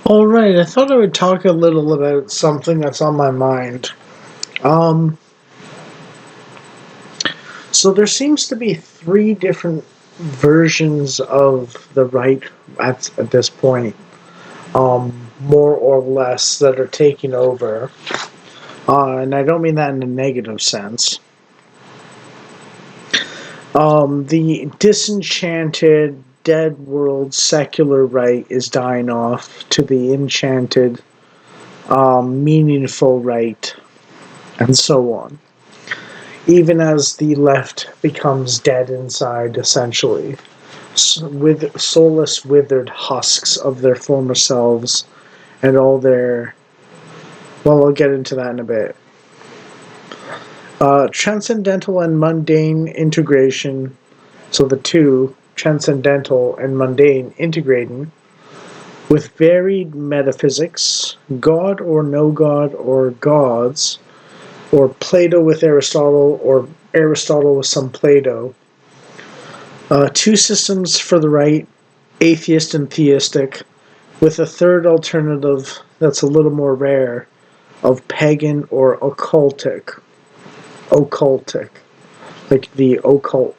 All right, I thought I would talk a little about something that's on my mind. Um, so there seems to be three different versions of the right at this point, more or less, that are taking over. And I don't mean that in a negative sense. The disenchanted, dead world secular right is dying off to the enchanted, meaningful right, and so on. Even as the left becomes dead inside, essentially, with soulless, withered husks of their former selves and all their. Well, I'll get into that in a bit. Transcendental and mundane integration, so the two, transcendental and mundane, integrating with varied metaphysics, God or no God or gods, or Plato with Aristotle, or Aristotle with some Plato. Two systems for the right, atheist and theistic, with a third alternative that's a little more rare, of pagan or occultic. Occultic, like the occult.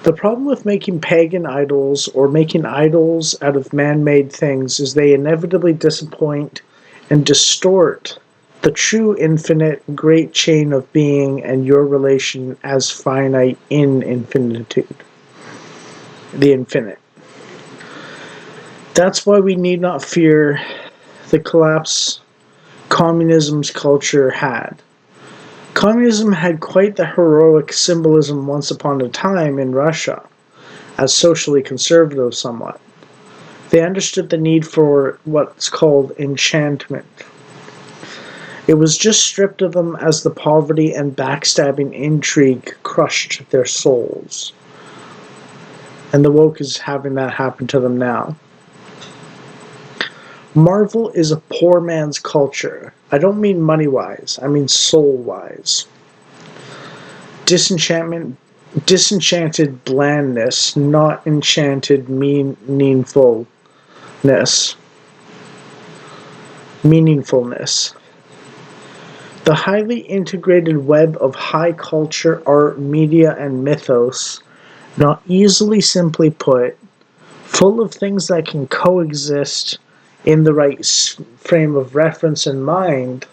The problem with making pagan idols or making idols out of man made things is they inevitably disappoint and distort the true infinite great chain of being and your relation as finite in infinitude. The infinite. That's why we need not fear the collapse communism's culture had. Communism had quite the heroic symbolism once upon a time in Russia, as socially conservative somewhat. They understood the need for what's called enchantment. It was just stripped of them as the poverty and backstabbing intrigue crushed their souls. And the woke is having that happen to them now. Marvel is a poor man's culture. I don't mean money-wise, I mean soul-wise. Disenchanted blandness, not enchanted meaningfulness. Meaningfulness. The highly integrated web of high culture, art, media, and mythos, not easily simply put, full of things that can coexist in the right frame of reference and mind,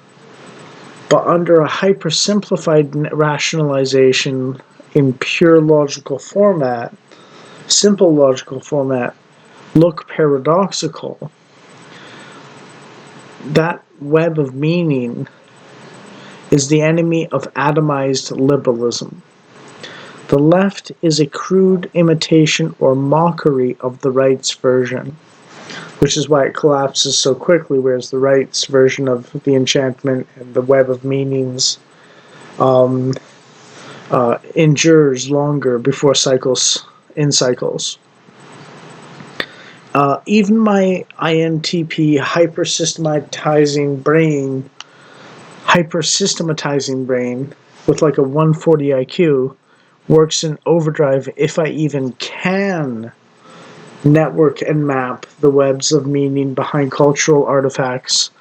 but under a hyper-simplified rationalization in pure logical format, simple logical format, look paradoxical. That web of meaning is the enemy of atomized liberalism. The left is a crude imitation or mockery of the right's version, which is why it collapses so quickly, whereas the right's version of the enchantment and the web of meanings endures longer before cycles. Even my INTP hyper-systematizing brain with like a 140 IQ works in overdrive if I even can network and map the webs of meaning behind cultural artifacts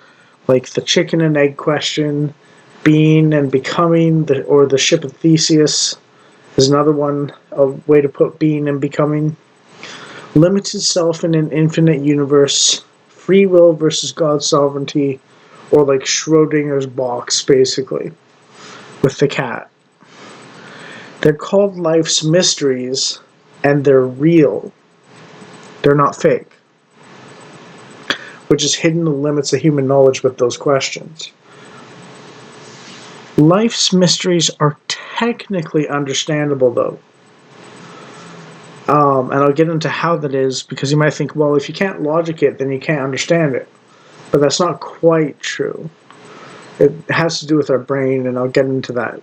like the chicken and egg question, being and becoming, or the ship of Theseus is another one, a way to put being and becoming. Limited self in an infinite universe, free will versus God's sovereignty, or like Schrodinger's box, basically, with the cat. They're called life's mysteries, and they're real. They're not fake. Which is hidden the limits of human knowledge with those questions. Life's mysteries are technically understandable, though. And I'll get into how that is, because you might think, well, if you can't logic it, then you can't understand it. But that's not quite true. It has to do with our brain, and I'll get into that.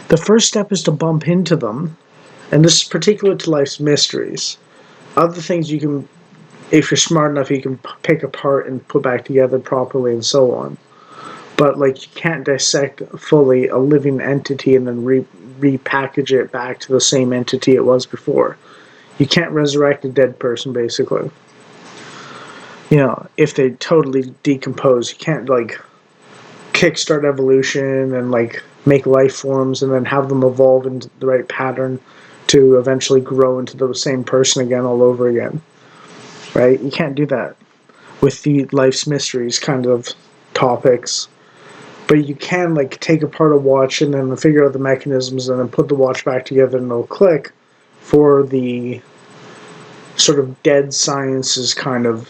The first step is to bump into them, and this is particular to life's mysteries. Other things you can, if you're smart enough, you can pick apart and put back together properly and so on. But like you can't dissect fully a living entity and then repackage it back to the same entity it was before. You can't resurrect a dead person, basically. if they totally decompose, you can't like kickstart evolution and like make life forms and then have them evolve into the right pattern to eventually grow into the same person again all over again, right? You can't do that with the life's mysteries kind of topics, but you can like take apart a watch and then figure out the mechanisms and then put the watch back together and it'll click for the sort of dead sciences kind of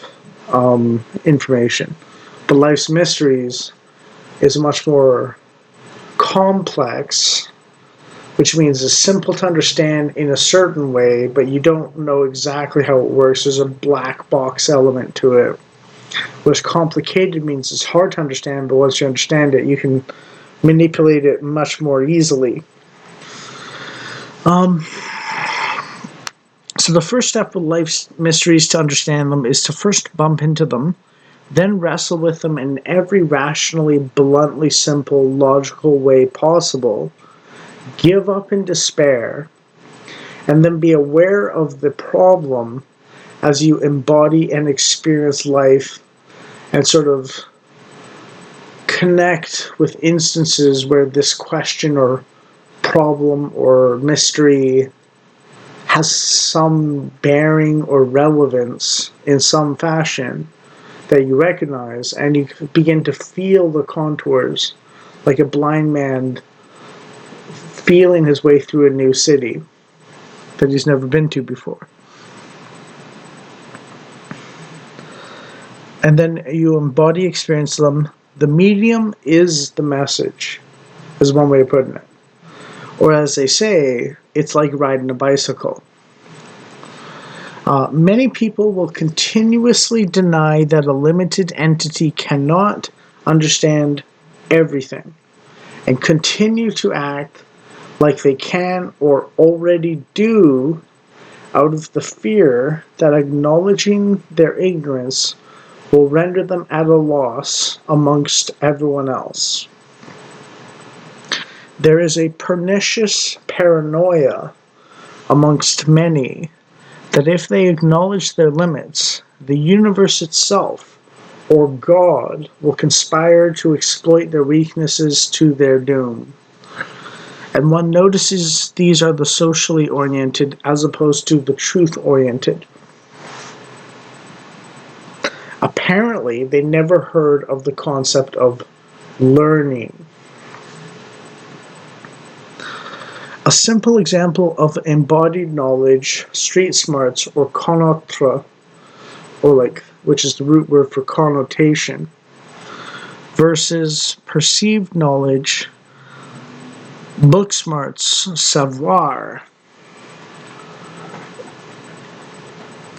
information. But life's mysteries is much more complex, which means it's simple to understand in a certain way, but you don't know exactly how it works. There's a black box element to it. Whereas complicated means it's hard to understand, but once you understand it, you can manipulate it much more easily. So the first step with life's mysteries to understand them is to first bump into them, then wrestle with them in every rationally, bluntly simple, logical way possible, give up in despair, and then be aware of the problem as you embody and experience life and sort of connect with instances where this question or problem or mystery has some bearing or relevance in some fashion that you recognize, and you begin to feel the contours like a blind man feeling his way through a new city that he's never been to before. And then you embody, experience them. The medium is the message, is one way of putting it. Or as they say, it's like riding a bicycle. Many people will continuously deny that a limited entity cannot understand everything and continue to act like they can or already do out of the fear that acknowledging their ignorance will render them at a loss amongst everyone else. There is a pernicious paranoia amongst many that if they acknowledge their limits, the universe itself, or God, will conspire to exploit their weaknesses to their doom. And one notices these are the socially oriented as opposed to the truth-oriented. Apparently, they never heard of the concept of learning. A simple example of embodied knowledge, street smarts, or connotre, which is the root word for connotation, versus perceived knowledge, book smarts, savoir,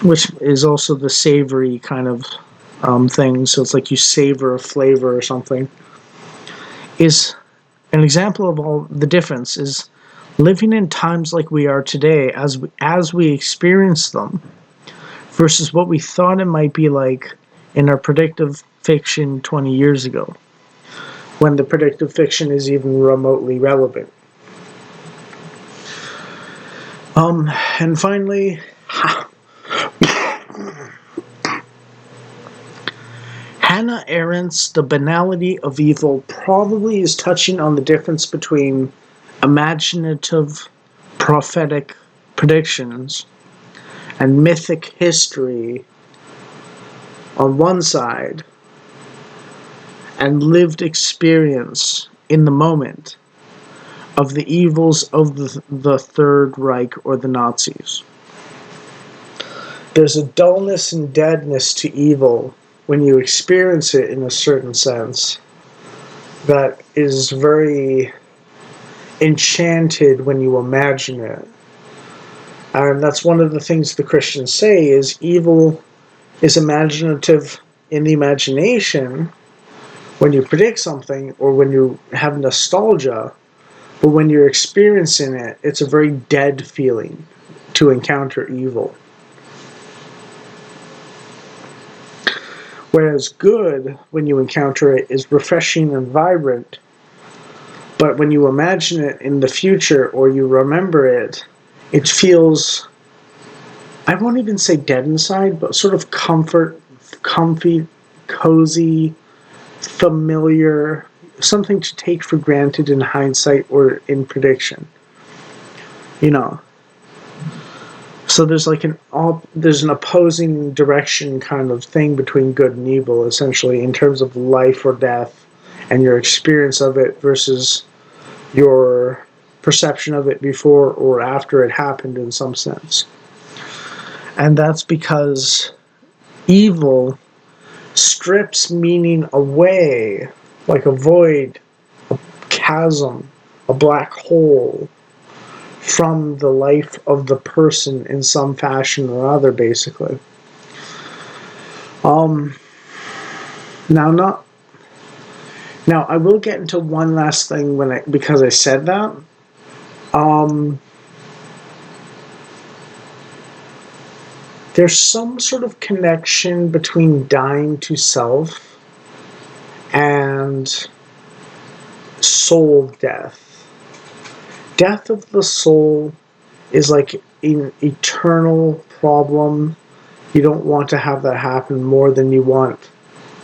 which is also the savory kind of thing. So it's like you savor a flavor or something. Is an example of all the difference is living in times like we are today as we experience them versus what we thought it might be like in our predictive fiction 20 years ago, when the predictive fiction is even remotely relevant. And finally, Hannah Arendt's The Banality of Evil probably is touching on the difference between imaginative prophetic predictions and mythic history on one side and lived experience in the moment of the evils of the Third Reich or the Nazis. There's a dullness and deadness to evil when you experience it in a certain sense that is very enchanted when you imagine it. And that's one of the things the Christians say is evil is imaginative in the imagination when you predict something or when you have nostalgia, but when you're experiencing it, it's a very dead feeling to encounter evil. Whereas good, when you encounter it, is refreshing and vibrant, but when you imagine it in the future or you remember it, it feels, I won't even say dead inside, but sort of comfy, cozy, familiar, something to take for granted in hindsight or in prediction. You know, so there's like there's an opposing direction kind of thing between good and evil, essentially, in terms of life or death, and your experience of it versus your perception of it before or after it happened, in some sense. And that's because evil strips meaning away, like a void, a chasm, a black hole, from the life of the person in some fashion or other, basically. Um, now, not now. I will get into one last thing because I said that. Um, there's some sort of connection between dying to self and soul death. Death of the soul is like an eternal problem. You don't want to have that happen more than you want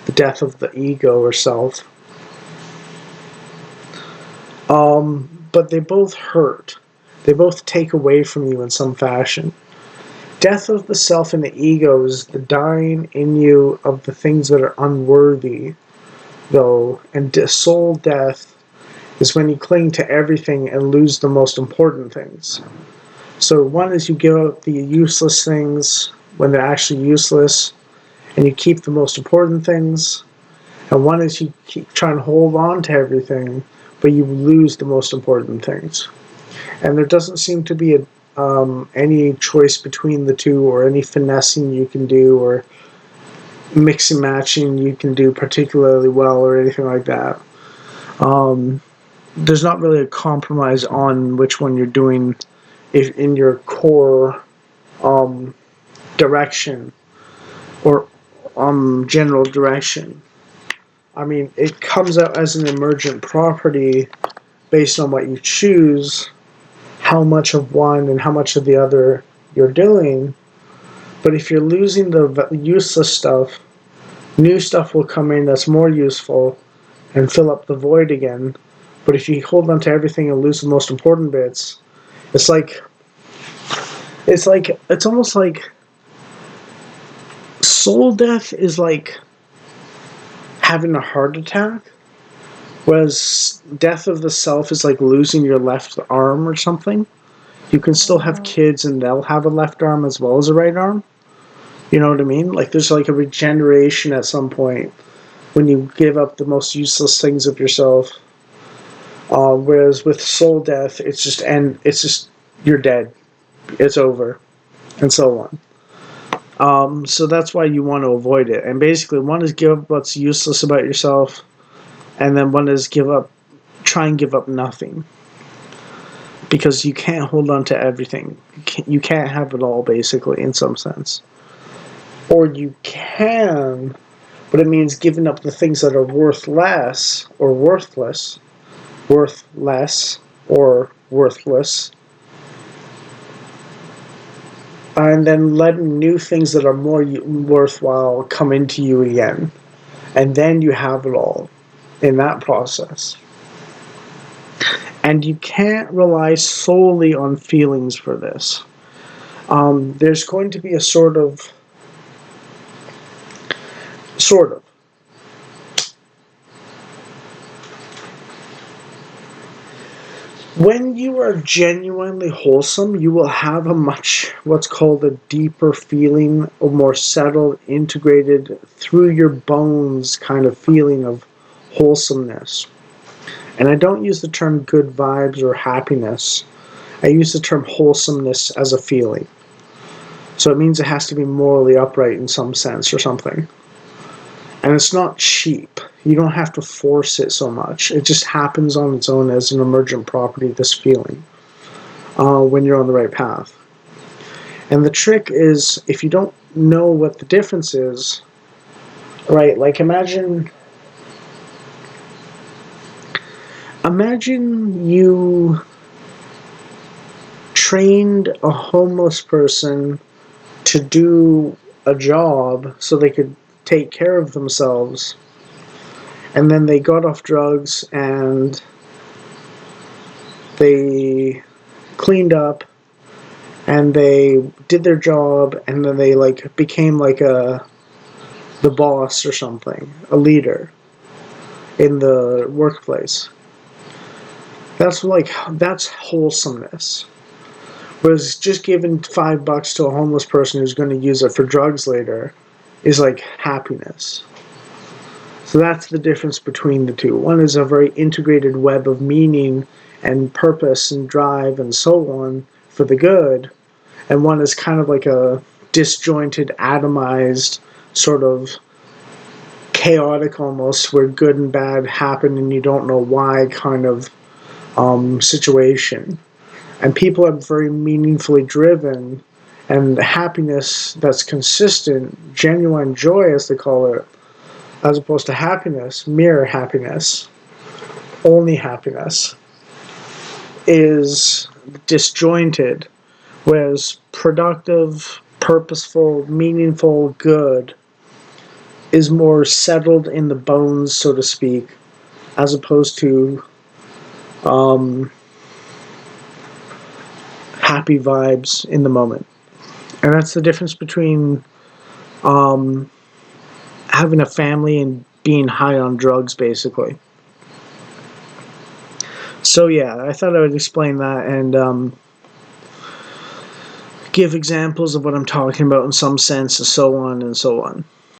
the death of the ego or self. But they both hurt. They both take away from you in some fashion. Death of the self and the ego is the dying in you of the things that are unworthy, though, and soul death is when you cling to everything and lose the most important things. So one is you give up the useless things when they're actually useless, and you keep the most important things. And one is you keep trying to hold on to everything, but you lose the most important things. And there doesn't seem to be any choice between the two, or any finessing you can do, or mix and matching you can do particularly well, or anything like that. There's not really a compromise on which one you're doing if in your core direction or general direction. I mean, it comes out as an emergent property based on what you choose, how much of one and how much of the other you're doing. But if you're losing the useless stuff, new stuff will come in that's more useful and fill up the void again. But if you hold on to everything and lose the most important bits, it's almost like soul death is like having a heart attack, whereas death of the self is like losing your left arm or something. You can still have kids and they'll have a left arm as well as a right arm. You know what I mean? Like there's like a regeneration at some point when you give up the most useless things of yourself. Whereas with soul death, it's just you're dead. It's over, and so on. So that's why you want to avoid it. And basically, one is give up what's useless about yourself, and then one is try and give up nothing. Because you can't hold on to everything. You can't have it all, basically, in some sense. Or you can, but it means giving up the things that are worthless or worthless, and then letting new things that are more worthwhile come into you again. And then you have it all in that process. And you can't rely solely on feelings for this. There's going to be a sort of. When you are genuinely wholesome, you will have what's called a deeper feeling, a more settled, integrated, through your bones kind of feeling of wholesomeness. And I don't use the term good vibes or happiness. I use the term wholesomeness as a feeling. So it means it has to be morally upright in some sense or something. And it's not cheap. You don't have to force it so much. It just happens on its own as an emergent property, this feeling, when you're on the right path. And the trick is, if you don't know what the difference is, right, like imagine you trained a homeless person to do a job so they could take care of themselves, and then they got off drugs and they cleaned up and they did their job, and then they like became like the boss or something, a leader in the workplace. That's wholesomeness. Whereas just giving $5 to a homeless person who's going to use it for drugs later is like happiness. So that's the difference between the two. One is a very integrated web of meaning and purpose and drive and so on for the good, and one is kind of like a disjointed, atomized, sort of chaotic almost, where good and bad happen and you don't know why kind of situation. And people are very meaningfully driven, and happiness that's consistent, genuine joy, as they call it, as opposed to happiness, mere happiness, only happiness, is disjointed, whereas productive, purposeful, meaningful, good is more settled in the bones, so to speak, as opposed to happy vibes in the moment. And that's the difference between having a family and being high on drugs, basically. So yeah, I thought I would explain that and give examples of what I'm talking about in some sense, and so on and so on.